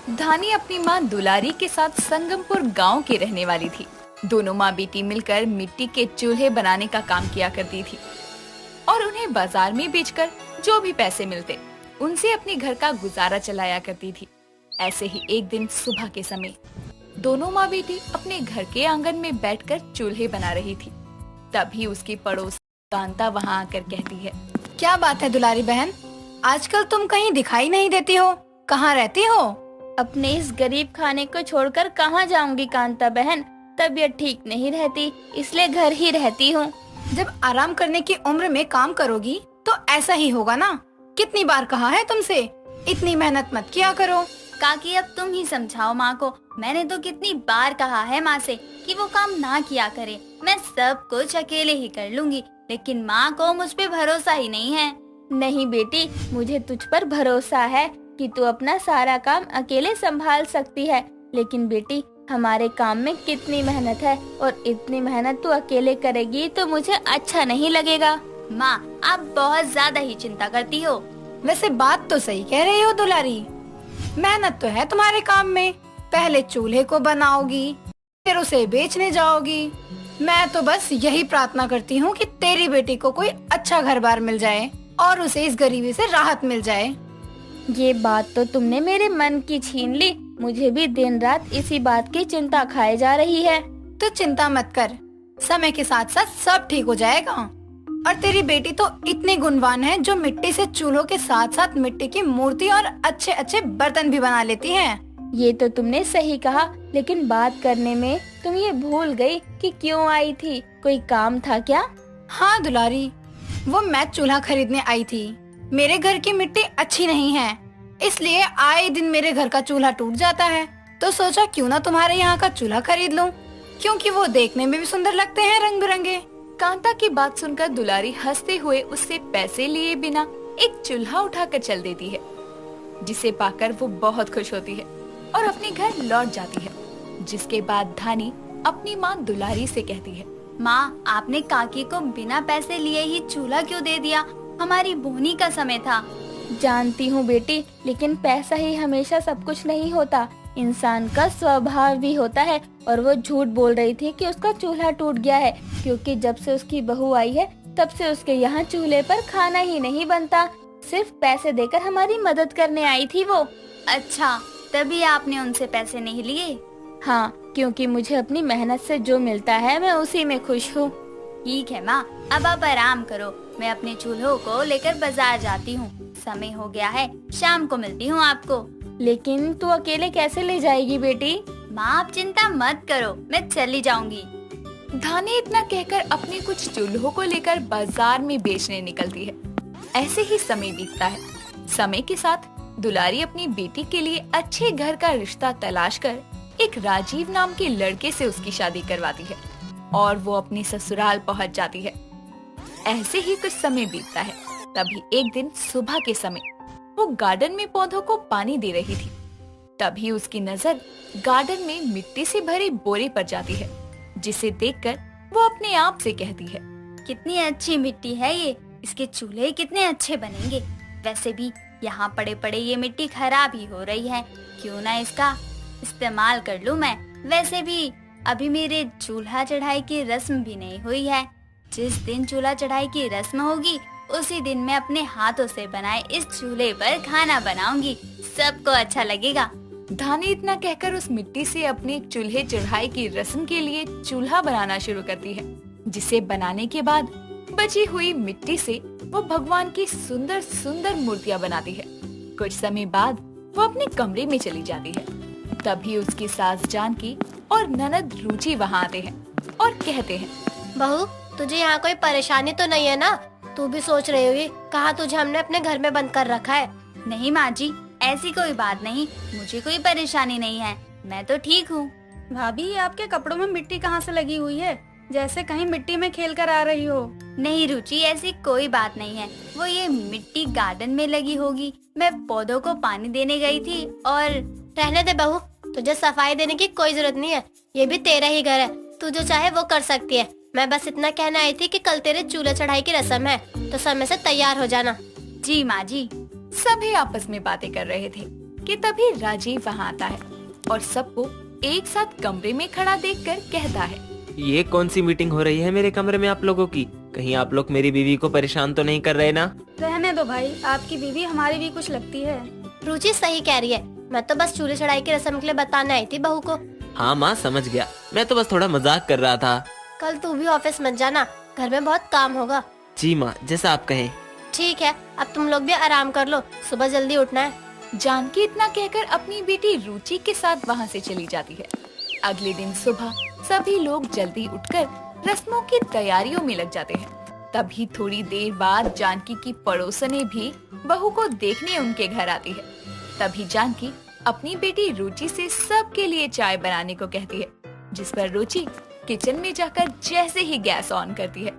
धानी अपनी माँ दुलारी के साथ संगमपुर गांव की रहने वाली थी। दोनों माँ बेटी मिलकर मिट्टी के चूल्हे बनाने का काम किया करती थी और उन्हें बाजार में बेचकर जो भी पैसे मिलते उनसे अपने घर का गुजारा चलाया करती थी। ऐसे ही एक दिन सुबह के समय दोनों माँ बेटी अपने घर के आंगन में बैठकर चूल्हे बना रही थी। तभी उसकी पड़ोस कांता वहाँ आकर कहती है, क्या बात है दुलारी बहन, आजकल तुम कहीं दिखाई नहीं देती हो, कहाँ रहती हो? अपने इस गरीब खाने को छोड़कर कहाँ जाऊंगी कांता बहन, तबीयत ठीक नहीं रहती इसलिए घर ही रहती हूँ। जब आराम करने की उम्र में काम करोगी तो ऐसा ही होगा ना। कितनी बार कहा है तुमसे, इतनी मेहनत मत किया करो। काकी अब तुम ही समझाओ माँ को। मैंने तो कितनी बार कहा है माँ से कि वो काम ना किया करे, मैं सब कुछ अकेले ही कर लूंगी, लेकिन माँ को मुझ पे भरोसा ही नहीं है। नहीं बेटी, मुझे तुझ पर भरोसा है कि तू अपना सारा काम अकेले संभाल सकती है, लेकिन बेटी हमारे काम में कितनी मेहनत है और इतनी मेहनत तू अकेले करेगी तो मुझे अच्छा नहीं लगेगा। माँ आप बहुत ज्यादा ही चिंता करती हो। वैसे बात तो सही कह रही हो दुलारी, मेहनत तो है तुम्हारे काम में। पहले चूल्हे को बनाओगी, फिर उसे बेचने जाओगी। मैं तो बस यही प्रार्थना करती हूँ कि तेरी बेटी को कोई अच्छा घर बार मिल जाए और उसे इस गरीबी से राहत मिल जाए। ये बात तो तुमने मेरे मन की छीन ली। मुझे भी दिन रात इसी बात की चिंता खाए जा रही है। तो चिंता मत कर, समय के साथ साथ सब ठीक हो जाएगा। और तेरी बेटी तो इतनी गुणवान है जो मिट्टी से चूल्हों के साथ साथ मिट्टी की मूर्ति और अच्छे अच्छे बर्तन भी बना लेती है। ये तो तुमने सही कहा, लेकिन बात करने में तुम ये भूल गई कि क्यों आई थी, कोई काम था क्या? हाँ दुलारी, वो मैं चूल्हा खरीदने आई थी। मेरे घर की मिट्टी अच्छी नहीं है, इसलिए आए दिन मेरे घर का चूल्हा टूट जाता है। तो सोचा क्यों ना तुम्हारे यहाँ का चूल्हा खरीद लूं, क्योंकि वो देखने में भी सुंदर लगते हैं रंग बिरंगे। कांता की बात सुनकर दुलारी हंसते हुए उससे पैसे लिए बिना एक चूल्हा उठाकर चल देती है, जिसे पाकर वो बहुत खुश होती है और अपने घर लौट जाती है। जिसके बाद धानी अपनी माँ दुलारी से कहती है, माँ आपने काकी को बिना पैसे लिए ही चूल्हा क्यों दे दिया? हमारी बोनी का समय था। जानती हूँ बेटी, लेकिन पैसा ही हमेशा सब कुछ नहीं होता, इंसान का स्वभाव भी होता है। और वो झूठ बोल रही थी कि उसका चूल्हा टूट गया है, क्योंकि जब से उसकी बहू आई है तब से उसके यहाँ चूल्हे पर खाना ही नहीं बनता। सिर्फ पैसे देकर हमारी मदद करने आई थी वो। अच्छा, तभी आपने उनसे पैसे नहीं लिए? हाँ, क्योंकि मुझे अपनी मेहनत से जो मिलता है मैं उसी में खुश हूँ। ठीक है माँ, अब आप आराम करो, मैं अपने चूल्हों को लेकर बाजार जाती हूँ। समय हो गया है, शाम को मिलती हूँ आपको। लेकिन तू अकेले कैसे ले जाएगी बेटी? माँ आप चिंता मत करो, मैं चली जाऊंगी। धानी इतना कहकर अपने कुछ चूल्हों को लेकर बाजार में बेचने निकलती है। ऐसे ही समय बीतता है। समय के साथ दुलारी अपनी बेटी के लिए अच्छे घर का रिश्ता तलाश कर एक राजीव नाम के लड़के से उसकी शादी करवाती है और वो अपने ससुराल पहुंच जाती है। ऐसे ही कुछ समय बीतता है। तभी एक दिन सुबह के समय वो गार्डन में पौधों को पानी दे रही थी। तभी उसकी नजर गार्डन में मिट्टी से भरी बोरी पर जाती है, जिसे देखकर वो अपने आप से कहती है, कितनी अच्छी मिट्टी है ये, इसके चूल्हे कितने अच्छे बनेंगे। वैसे भी यहाँ पड़े पड़े ये मिट्टी खराब ही हो रही है, क्यों ना इसका इस्तेमाल कर लूँ मैं। वैसे भी अभी मेरे चूल्हा चढ़ाई की रस्म भी नहीं हुई है। जिस दिन चूल्हा चढ़ाई की रस्म होगी उसी दिन मैं अपने हाथों से बनाए इस चूल्हे पर खाना बनाऊंगी, सबको अच्छा लगेगा। धानी इतना कहकर उस मिट्टी से अपने चूल्हे चढ़ाई की रस्म के लिए चूल्हा बनाना शुरू करती है, जिसे बनाने के बाद बची हुई मिट्टी से वो भगवान की सुंदर सुंदर मूर्तियाँ बनाती है। कुछ समय बाद वो अपने कमरे में चली जाती है। तभी उसकी सास जानकी और ननद रुचि वहाँ आते हैं और कहते हैं, बहू तुझे यहाँ कोई परेशानी तो नहीं है ना? तू भी सोच रही होगी कहाँ तुझे हमने अपने घर में बंद कर रखा है। नहीं माँ जी, ऐसी कोई बात नहीं, मुझे कोई परेशानी नहीं है, मैं तो ठीक हूँ। भाभी आपके कपड़ों में मिट्टी कहाँ से लगी हुई है, जैसे कहीं मिट्टी में खेल कर आ रही हो। नहीं रुचि, ऐसी कोई बात नहीं है, वो ये मिट्टी गार्डन में लगी होगी, मैं पौधों को पानी देने गई थी। और रहने दे बहू, तुझे सफाई देने की कोई जरूरत नहीं है, ये भी तेरा ही घर है, तू जो चाहे वो कर सकती है। मैं बस इतना कहने आई थी कि कल तेरे चूल्हे चढ़ाई की रस्म है, तो समय से तैयार हो जाना। जी माँ जी। सभी आपस में बातें कर रहे थे। कि तभी राजीव वहाँ आता है और सबको एक साथ कमरे में खड़ा देखकर कहता है, ये कौन सी मीटिंग हो रही है मेरे कमरे में आप लोगों की? कहीं आप लोग मेरी बीवी को परेशान तो नहीं कर रहे ना? रहने दो भाई, आपकी बीवी हमारी भी कुछ लगती है। रुचि सही कह रही है, मैं तो बस चूल्हे चढ़ाई की रस्म के लिए बताने आई थी बहू को। हाँ माँ समझ गया, मैं तो बस थोड़ा मजाक कर रहा था। कल तू भी ऑफिस मत जाना, घर में बहुत काम होगा। जी माँ, जैसा आप कहें। ठीक है, अब तुम लोग भी आराम कर लो, सुबह जल्दी उठना है। जानकी इतना कहकर अपनी बेटी रुचि के साथ वहाँ से चली जाती है। अगले दिन सुबह सभी लोग जल्दी उठकर रस्मों की तैयारियों में लग जाते हैं। तभी थोड़ी देर बाद जानकी की पड़ोसने भी बहू को देखने उनके घर आती है। तभी जानकी अपनी बेटी रुचि से सबके लिए चाय बनाने को कहती है, जिस पर रुचि किचन में जाकर जैसे ही गैस ऑन करती है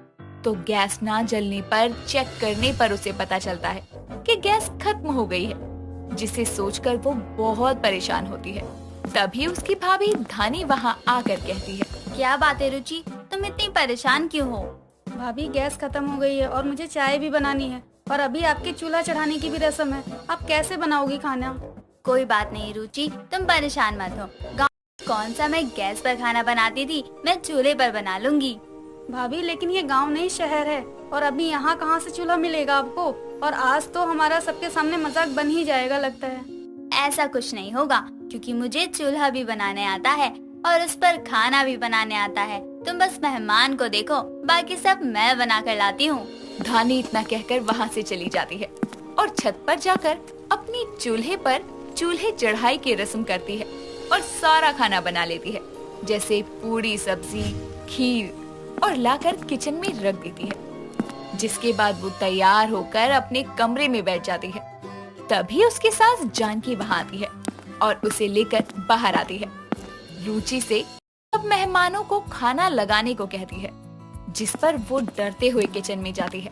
तो गैस ना जलने पर चेक करने पर उसे पता चलता है कि गैस खत्म हो गई है, जिसे सोचकर वो बहुत परेशान होती है। तभी उसकी भाभी धानी वहाँ आकर कहती है, क्या बात है रुचि, तुम इतनी परेशान क्यों हो? भाभी गैस खत्म हो गई है और मुझे चाय भी बनानी है और अभी आपके चूल्हा चढ़ाने की भी रस्म है। आप कैसे बनाओगी खाना? कोई बात नहीं रुचि, तुम परेशान मत हो। गाँव कौन सा मैं गैस पर खाना बनाती थी, मैं चूल्हे पर बना लूंगी। भाभी लेकिन ये गांव नहीं शहर है और अभी यहाँ कहाँ से चूल्हा मिलेगा आपको? और आज तो हमारा सबके सामने मजाक बन ही जाएगा लगता है। ऐसा कुछ नहीं होगा, क्योंकि मुझे चूल्हा भी बनाने आता है और उस पर खाना भी बनाने आता है। तुम बस मेहमान को देखो, बाकी सब मैं बना कर लाती हूँ। धानी इतना कहकर वहाँ से चली जाती है और छत पर जाकर अपनी चूल्हे पर चूल्हे चढ़ाई की रस्म करती है और सारा खाना बना लेती है, जैसे पूरी, सब्जी, खीर, और लाकर किचन में रख देती है। जिसके बाद वो तैयार होकर अपने कमरे में बैठ जाती है। तभी उसकी सास जानकी वहाँ आती है और उसे लेकर बाहर आती है। रुचि से अब मेहमानों को खाना लगाने को कहती है, जिस पर वो डरते हुए किचन में जाती है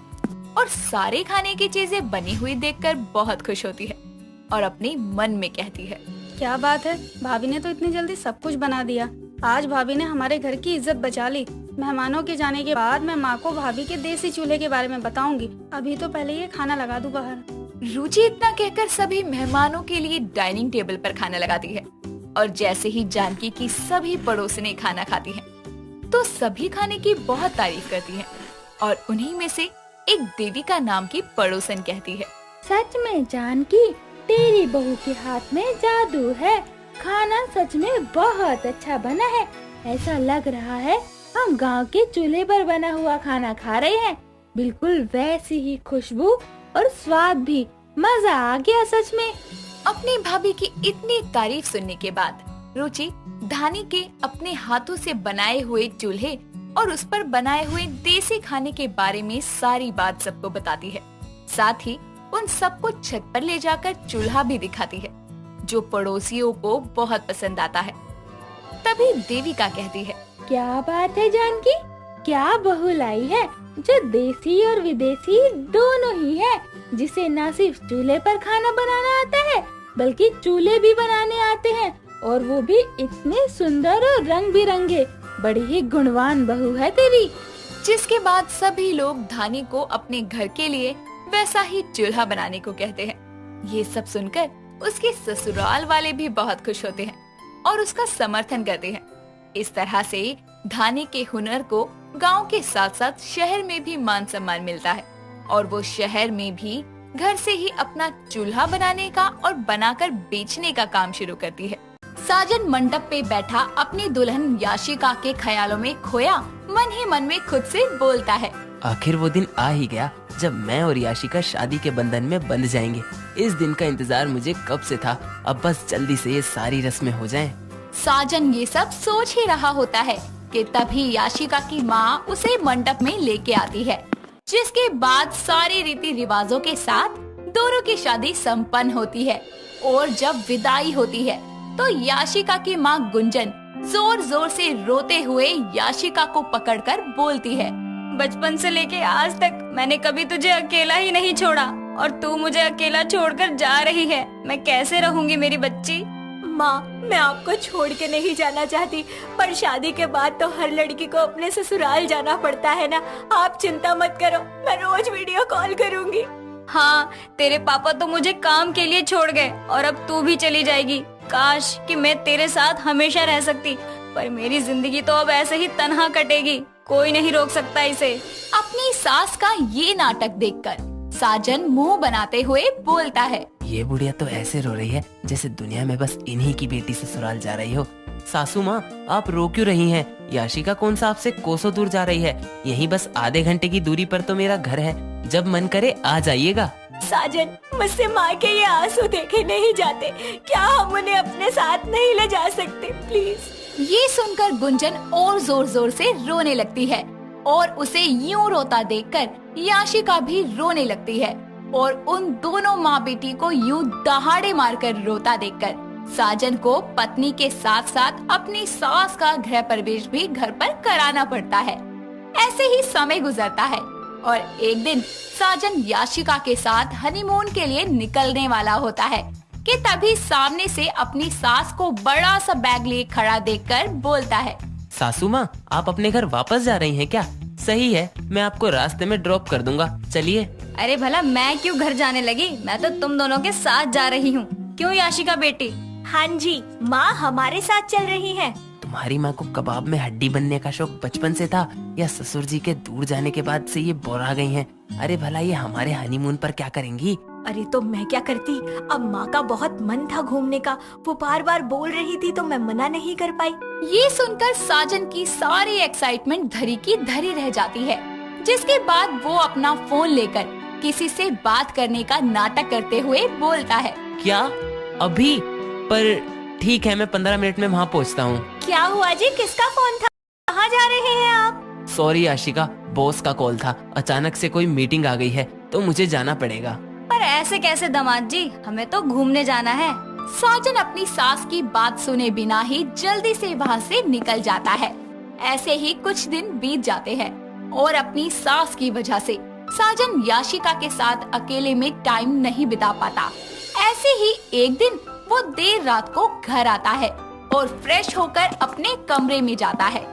और सारे खाने की चीजें बनी हुई देखकर बहुत खुश होती है और अपने मन में कहती है, क्या बात है, भाभी ने तो इतनी जल्दी सब कुछ बना दिया। आज भाभी ने हमारे घर की इज्जत बचा ली। मेहमानों के जाने के बाद मैं माँ को भाभी के देसी चूल्हे के बारे में बताऊंगी। अभी तो पहले ये खाना लगा दूं बाहर। रुचि इतना कहकर सभी मेहमानों के लिए डाइनिंग टेबल पर खाना लगाती है और जैसे ही जानकी की सभी पड़ोसने खाना खाती हैं, तो सभी खाने की बहुत तारीफ करती हैं और उन्हीं में से एक देविका नाम की पड़ोसन कहती है, सच में जानकी, तेरी बहू के हाथ में जादू है। खाना सच में बहुत अच्छा बना है। ऐसा लग रहा है हम गांव के चूल्हे पर बना हुआ खाना खा रहे हैं। बिल्कुल वैसी ही खुशबू और स्वाद भी। मजा आ गया सच में। अपनी भाभी की इतनी तारीफ सुनने के बाद रुचि धानी के अपने हाथों से बनाए हुए चूल्हे और उस पर बनाए हुए देसी खाने के बारे में सारी बात सबको बताती है। साथ ही उन सबको छत पर ले जाकर चूल्हा भी दिखाती है, जो पड़ोसियों को बहुत पसंद आता है। तभी देविका कहती है, क्या बात है जानकी, क्या बहू लाई है जो देसी और विदेशी दोनों ही है, जिसे न सिर्फ चूल्हे पर खाना बनाना आता है बल्कि चूल्हे भी बनाने आते हैं, और वो भी इतने सुंदर और रंग बिरंगे। बड़ी ही गुणवान बहू है तेरी। जिसके बाद सभी लोग धानी को अपने घर के लिए वैसा ही चूल्हा बनाने को कहते हैं। ये सब सुनकर उसके ससुराल वाले भी बहुत खुश होते हैं और उसका समर्थन करते हैं। इस तरह से धानी के हुनर को गांव के साथ साथ शहर में भी मान सम्मान मिलता है और वो शहर में भी घर से ही अपना चूल्हा बनाने का और बनाकर बेचने का काम शुरू करती है। साजन मंडप पे बैठा अपनी दुल्हन याशिका के ख्यालों में खोया मन ही मन में खुद से बोलता है, आखिर वो दिन आ ही गया जब मैं और याशिका शादी के बंधन में बंध जाएंगे। इस दिन का इंतजार मुझे कब से था। अब बस जल्दी से ये सारी रस्में हो जाएं। साजन ये सब सोच ही रहा होता है कि तभी याशिका की माँ उसे मंडप में लेके आती है, जिसके बाद सारे रीति रिवाजों के साथ दोनों की शादी संपन्न होती है। और जब विदाई होती है तो याशिका की माँ गुंजन जोर जोर से रोते हुए याशिका को पकड़कर बोलती है, बचपन से लेके आज तक मैंने कभी तुझे अकेला ही नहीं छोड़ा और तू मुझे अकेला छोड़कर जा रही है। मैं कैसे रहूंगी मेरी बच्ची? माँ, मैं आपको छोड़ के नहीं जाना चाहती, पर शादी के बाद तो हर लड़की को अपने ससुराल जाना पड़ता है ना। आप चिंता मत करो, मैं रोज वीडियो कॉल करूंगी। हाँ, तेरे पापा तो मुझे काम के लिए छोड़ गए और अब तू भी चली जाएगी। काश कि मैं तेरे साथ हमेशा रह सकती, पर मेरी जिंदगी तो अब ऐसे ही तन्हा कटेगी। कोई नहीं रोक सकता इसे। अपनी सास का ये नाटक देखकर साजन मुंह बनाते हुए बोलता है, ये बुढ़िया तो ऐसे रो रही है जैसे दुनिया में बस इन्हीं की बेटी ससुराल जा रही हो। सासू माँ, आप रो क्यों रही हैं? याशिका कौन सा आपसे कोसों दूर जा रही है? यहीं बस आधे घंटे की दूरी पर तो मेरा घर है, जब मन करे आ जाइएगा। साजन, मुझसे माँ के ये आंसू देखे नहीं जाते, क्या हम उन्हें अपने साथ नहीं ले जा सकते प्लीज? ये सुनकर गुंजन और जोर जोर से रोने लगती है और उसे यूं रोता देखकर याशिका भी रोने लगती है और उन दोनों माँ बेटी को यूं दहाड़े मारकर रोता देखकर साजन को पत्नी के साथ साथ अपनी सास का गृह प्रवेश भी घर पर कराना पड़ता है। ऐसे ही समय गुजरता है और एक दिन साजन याशिका के साथ हनीमून के लिए निकलने वाला होता है कि तभी सामने से अपनी सास को बड़ा सा बैग लिए खड़ा देखकर बोलता है, सासू माँ, आप अपने घर वापस जा रही हैं क्या? सही है, मैं आपको रास्ते में ड्रॉप कर दूंगा, चलिए। अरे भला मैं क्यों घर जाने लगी, मैं तो तुम दोनों के साथ जा रही हूँ। क्यों याशिका बेटी? हाँ जी, माँ हमारे साथ चल रही है। तुम्हारी माँ को कबाब में हड्डी बनने का शौक बचपन से था या ससुर जी के दूर जाने के बाद से ये बोरा गई हैं? अरे भला ये हमारे हनीमून पर क्या करेंगी? अरे तो मैं क्या करती, अब माँ का बहुत मन था घूमने का, वो बार बार बोल रही थी तो मैं मना नहीं कर पाई। ये सुनकर साजन की सारी एक्साइटमेंट धरी की धरी रह जाती है, जिसके बाद वो अपना फोन लेकर किसी से बात करने का नाटक करते हुए बोलता है, क्या अभी? पर ठीक है, मैं 15 मिनट में वहाँ पहुँचता हूँ। क्या हुआ जी, किसका फोन था? कहाँ जा रहे हैं आप? सॉरी आशिका, बॉस का कॉल था, अचानक से कोई मीटिंग आ गई है तो मुझे जाना पड़ेगा। पर ऐसे कैसे दामाद जी, हमें तो घूमने जाना है। साजन अपनी सास की बात सुने बिना ही जल्दी से वहाँ से निकल जाता है। ऐसे ही कुछ दिन बीत जाते हैं और अपनी सास की वजह से साजन याशिका के साथ अकेले में टाइम नहीं बिता पाता। ऐसे ही एक दिन वो देर रात को घर आता है और फ्रेश होकर अपने कमरे में जाता है,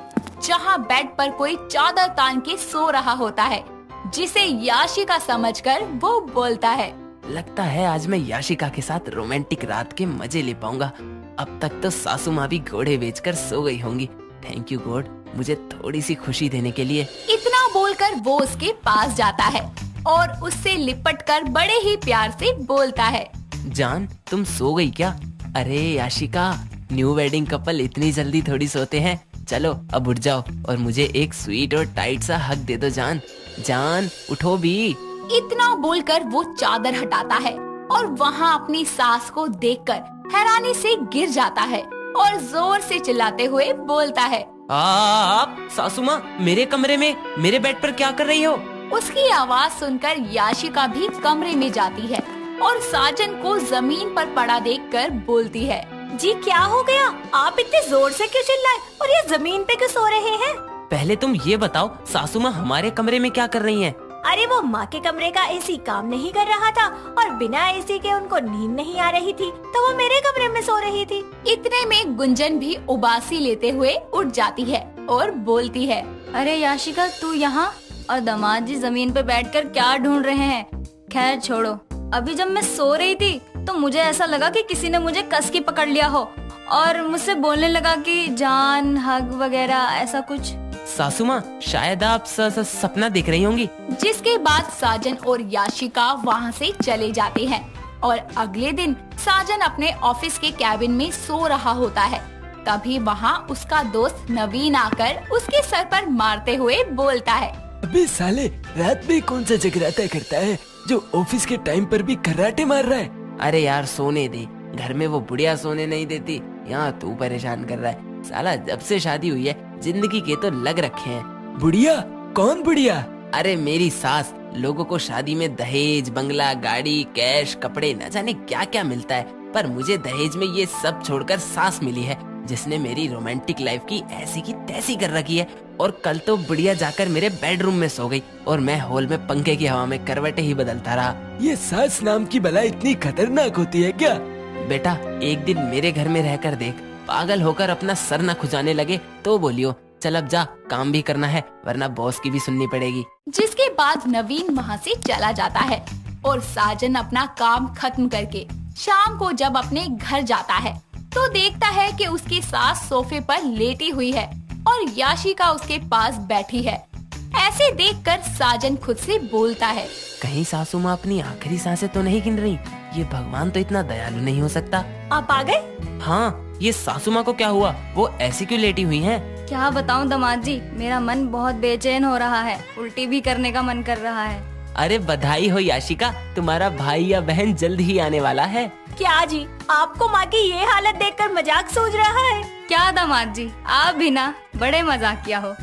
जहाँ बेड पर कोई चादर तान के सो रहा होता है, जिसे याशिका समझकर वो बोलता है, लगता है आज मैं याशिका के साथ रोमांटिक रात के मजे ले पाऊंगा। अब तक तो सासू माँ भी घोड़े बेचकर सो गई होंगी। थैंक यू गॉड, मुझे थोड़ी सी खुशी देने के लिए। इतना बोलकर वो उसके पास जाता है और उससे लिपटकर बड़े ही प्यार से बोलता है, जान, तुम सो गई क्या? अरे याशिका, न्यू वेडिंग कपल इतनी जल्दी थोड़ी सोते हैं। चलो अब उठ जाओ और मुझे एक स्वीट और टाइट सा हक दे दो जान। जान, उठो भी। इतना बोलकर वो चादर हटाता है और वहाँ अपनी सास को देखकर हैरानी से गिर जाता है और जोर से चिल्लाते हुए बोलता है, आप सासू माँ, मेरे कमरे में मेरे बेड पर क्या कर रही हो? उसकी आवाज सुनकर याशिका भी कमरे में जाती है और साजन को जमीन पर पड़ा देखकर बोलती है, जी क्या हो गया, आप इतने जोर से क्यों चिल्लाए और ये जमीन पे क्यों सो रहे हैं? पहले तुम ये बताओ, सासू माँ हमारे कमरे में क्या कर रही हैं? अरे वो माँ के कमरे का एसी काम नहीं कर रहा था और बिना एसी के उनको नींद नहीं आ रही थी, तो वो मेरे कमरे में सो रही थी। इतने में गुंजन भी उबासी लेते हुए उठ जाती है और बोलती है, अरे याशिका, तू यहाँ और दामाद जी जमीन पे बैठकर क्या ढूंढ रहे हैं? खैर छोड़ो, अभी जब मैं सो रही थी तो मुझे ऐसा लगा कि किसी ने मुझे कस के पकड़ लिया हो और मुझसे बोलने लगा कि जान, हग वगैरह ऐसा कुछ। सासू माँ, शायद आप सपना देख रही होंगी। जिसके बाद साजन और याशिका वहाँ से चले जाते हैं और अगले दिन साजन अपने ऑफिस के कैबिन में सो रहा होता है। तभी वहाँ उसका दोस्त नवीन आकर उसके सर पर मारते हुए बोलता है, अबे साले, रात में कौन सा जगराता करता है जो ऑफिस के टाइम पर भी कराटे मार रहा है? अरे यार सोने दे, घर में वो बुढ़िया सोने नहीं देती, यहाँ तू परेशान कर रहा है। साला जब से शादी हुई है जिंदगी के तो लग रखे हैं। बुढ़िया? कौन बुढ़िया? अरे मेरी सास। लोगों को शादी में दहेज, बंगला, गाड़ी, कैश, कपड़े, न जाने क्या क्या मिलता है, पर मुझे दहेज में ये सब छोड़कर सास मिली है जिसने मेरी रोमांटिक लाइफ की ऐसी की तैसी कर रखी है। और कल तो बुढ़िया जाकर मेरे बेडरूम में सो गई और मैं हॉल में पंखे की हवा में करवटें ही बदलता रहा। ये सास नाम की बला इतनी खतरनाक होती है क्या? बेटा, एक दिन मेरे घर में रहकर देख, पागल होकर अपना सर न खुजाने लगे तो बोलियो। चल अब जा, काम भी करना है वरना बॉस की भी सुननी पड़ेगी। जिसके बाद नवीन वहाँ से चला जाता है और साजन अपना काम खत्म करके शाम को जब अपने घर जाता है तो देखता है कि उसकी सास सोफे पर लेटी हुई है और याशिका उसके पास बैठी है। ऐसे देखकर साजन खुद से बोलता है, कहीं सासू माँ अपनी आखिरी सांसें तो नहीं गिन रही? ये भगवान तो इतना दयालु नहीं हो सकता। आप आ गए? हाँ, ये सासू माँ को क्या हुआ? वो ऐसी क्यों लेटी हुई हैं? क्या बताऊं दामाद जी, मेरा मन बहुत बेचैन हो रहा है, उल्टी भी करने का मन कर रहा है। अरे बधाई हो याशिका, तुम्हारा भाई या बहन जल्द ही आने वाला है। क्या जी, आपको माँ की ये हालत देखकर मजाक सूझ रहा है? क्या दामाद जी, आप भी ना बड़े मजाकिया हो।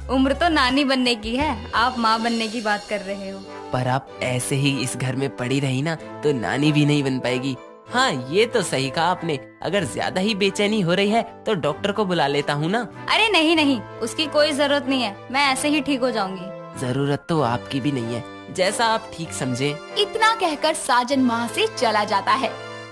उम्र तो नानी बनने की है, आप माँ बनने की बात कर रहे हो। पर आप ऐसे ही इस घर में पड़ी रही ना तो नानी भी नहीं बन पाएगी। हाँ, ये तो सही कहा आपने। अगर ज्यादा ही बेचैनी हो रही है तो डॉक्टर को बुला लेता हूँ ना। अरे नहीं नहीं, उसकी कोई जरूरत नहीं है, मैं ऐसे ही ठीक हो जाऊंगी। जरूरत तो आपकी भी नहीं है, जैसा आप ठीक समझे। इतना कहकर साजन वहाँ से चला जाता है।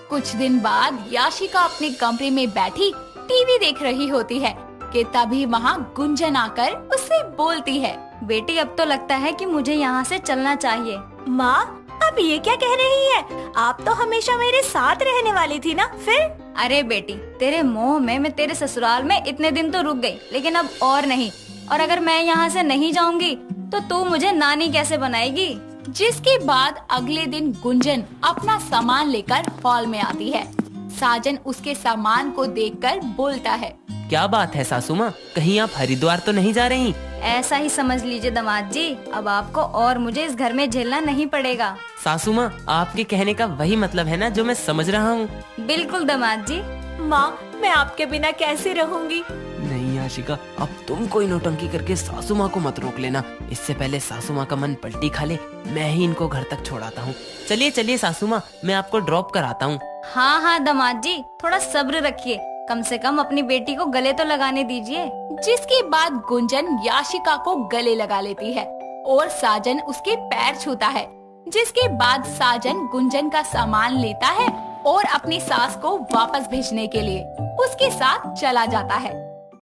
कुछ दिन बाद याशिका अपने कमरे में बैठी टीवी देख रही होती है कि तभी वहाँ गुंजन आकर उससे बोलती है, बेटी अब तो लगता है कि मुझे यहाँ से चलना चाहिए। माँ, आप ये क्या कह रही हैं? आप तो हमेशा मेरे साथ रहने वाली थी ना। फिर? अरे बेटी, तेरे मोह में मैं तेरे ससुराल में इतने दिन तो रुक गई, लेकिन अब और नहीं। और अगर मैं यहाँ से नहीं जाऊंगी तो तू मुझे नानी कैसे बनाएगी? जिसके बाद अगले दिन गुंजन अपना सामान लेकर हॉल में आती है। साजन उसके सामान को देखकर बोलता है, क्या बात है सासू माँ, कहीं आप हरिद्वार तो नहीं जा रही? ऐसा ही समझ लीजिए दामाद जी, अब आपको और मुझे इस घर में झेलना नहीं पड़ेगा। सासू माँ, आपके कहने का वही मतलब है ना जो मैं समझ रहा हूँ। बिल्कुल दामाद जी। माँ, मैं आपके बिना कैसे रहूंगी? नहीं याशिका, अब तुम कोई नौटंकी करके सासू माँ को मत रोक लेना। इससे पहले सासू माँ का मन पलटी खा ले, मैं ही इनको घर तक छोड़ाता हूँ। चलिए चलिए सासू माँ, मैं आपको ड्रॉप कराता हूँ। हाँ हाँ दामाद जी, थोड़ा सब्र रखिए, कम से कम अपनी बेटी को गले तो लगाने दीजिए। जिसके बाद गुंजन याशिका को गले लगा लेती है और साजन उसके पैर छूता है। जिसके बाद साजन गुंजन का सामान लेता है और अपनी सास को वापस भेजने के लिए उसके साथ चला जाता है।